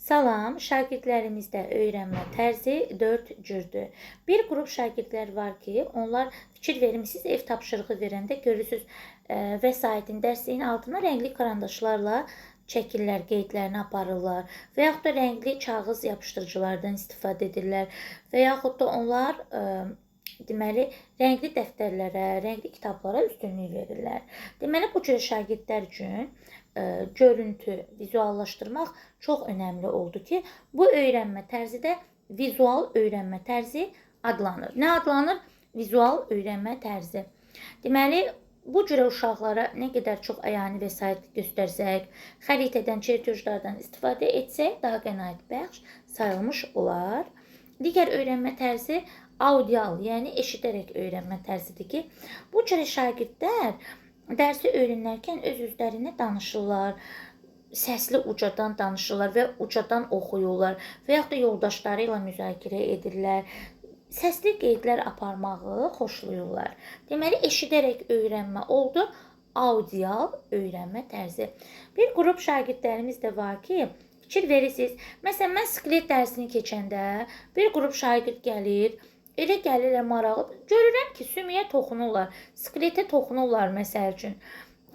Salam, şagirdlərimizdə öyrənmə tərzi 4 cürdür. Bir qrup şagirdlər var ki, onlar fikir vermisiniz, ev tapşırığı verəndə görürsüz, vəsaitin, dərsliyin altına rəngli karandaşlarla çəkirlər, qeydlərini aparırlar və yaxud da rəngli kağız yapışdırıcılardan istifadə edirlər və yaxud da onlar deməli, rəngli dəftərlərə, rəngli kitablara üstünlük verirlər. Deməli, bu cür şagirdlər üçün görüntü, vizuallaşdırmaq çox önəmli oldu ki, bu öyrənmə tərzi də vizual öyrənmə tərzi adlanır. Nə adlanır? Vizual öyrənmə tərzi. Deməli, bu cürə uşaqlara nə qədər çox əyani vəsait göstərsək, xəritədən, çertyojlardan istifadə etsək, daha qənaətbəxş sayılmış olar. Digər öyrənmə tərzi audial, yəni eşidərək öyrənmə tərzidir ki, bu cürə şagirdlər dərsi öyrənərkən öz üzlərinə danışırlar, səsli ucadan danışırlar və ucadan oxuyurlar və yaxud da yoldaşları ilə müzakirə edirlər. Səsli qeydlər aparmağı xoşlayırlar. Deməli, eşidərək öyrənmə oldu, audial öyrənmə tərzi. Bir qrup şagirdlərimiz də var ki, fikir verirsiniz. Məsələn, mən skelet dərsini keçəndə bir qrup şagird gəlir, elə gəlirlər maraqlı. Görürəm ki, sümüyə toxunurlar, skeletə toxunurlar məsəl üçün.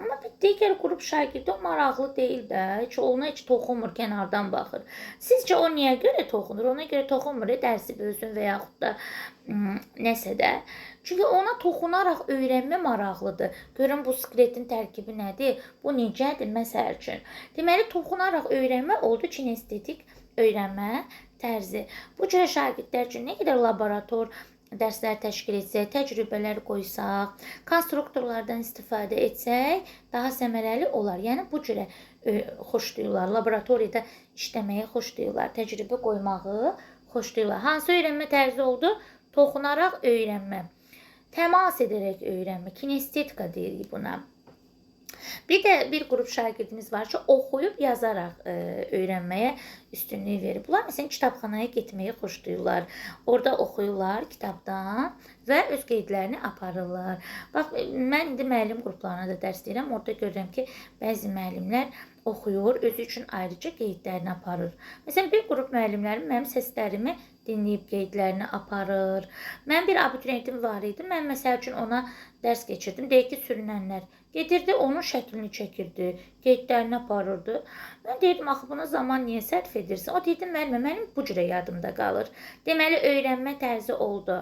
Amma bir digər qrup şagirdi o maraqlı deyil də, ona heç toxunmur, kənardan baxır. Sizcə o niyə görə toxunur? Ona görə toxunmur, dərsi bölsün və yaxud da nəsə də. Çünki ona toxunaraq öyrənmə maraqlıdır. Görün bu skeletin tərkibi nədir? Bu necədir məsəl üçün? Deməli, toxunaraq öyrənmə oldu kinestetik öyrənmə tərzi. Bu cür şagirdlər üçün nə qədər laborator dərslər təşkil etsək, təcrübələr qoysaq, konstruktorlardan istifadə etsək, daha səmərəli olar. Yəni, bu cürə xoşlayırlar, laboratoriyada işləməyi xoşlayırlar, təcrübə qoymağı xoşlayırlar. Hansı öyrənmə tərzi oldu? Toxunaraq öyrənmə, təmas edərək öyrənmə, kinestetika deyirik buna. Bir də bir qrup şagirdimiz var ki, oxuyub yazaraq öyrənməyə üstünlük verir. Bunlar məsələn kitabxanaya getməyi xoşlayırlar. Orada oxuyurlar kitabdan və öz qeydlərini aparırlar. Bax, mən indi müəllim qruplarına da dərs deyirəm. Orada görürəm ki, bəzi müəllimlər oxuyur, özü üçün ayrıca qeydlərini aparır. Məsələn, bir qrup müəllimlərim mənim səslərimi dinləyib qeydlərini aparır. Mənim bir abituriyentim var idi. Mən məsəl üçün ona dərs keçirdim. Deyək ki, sürünənlər gedirdi, onun şəklini çəkirdi, qeydlərini aparırdı. Mən deyirdim, axı buna zaman niyə sərf edirsən? O deyirdi, müəllimə, mənim bu cürə yadımda qalır. Deməli, öyrənmə tərzi oldu.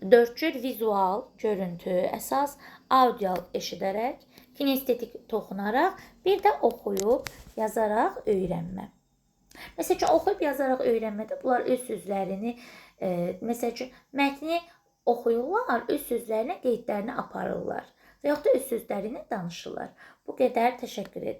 4 cür vizual, görüntü, əsas, audial eşidərək, kinestetik toxunaraq, bir də oxuyub, yazaraq öyrənmə. Məsəl üçün, oxuyub yazaraq öyrənmədə bunlar öz sözlərini, məsəl üçün, mətni oxuyurlar, öz sözlərinə qeydlərini aparırlar və yaxud da öz sözlərini danışırlar. Bu qədər, təşəkkür edirəm.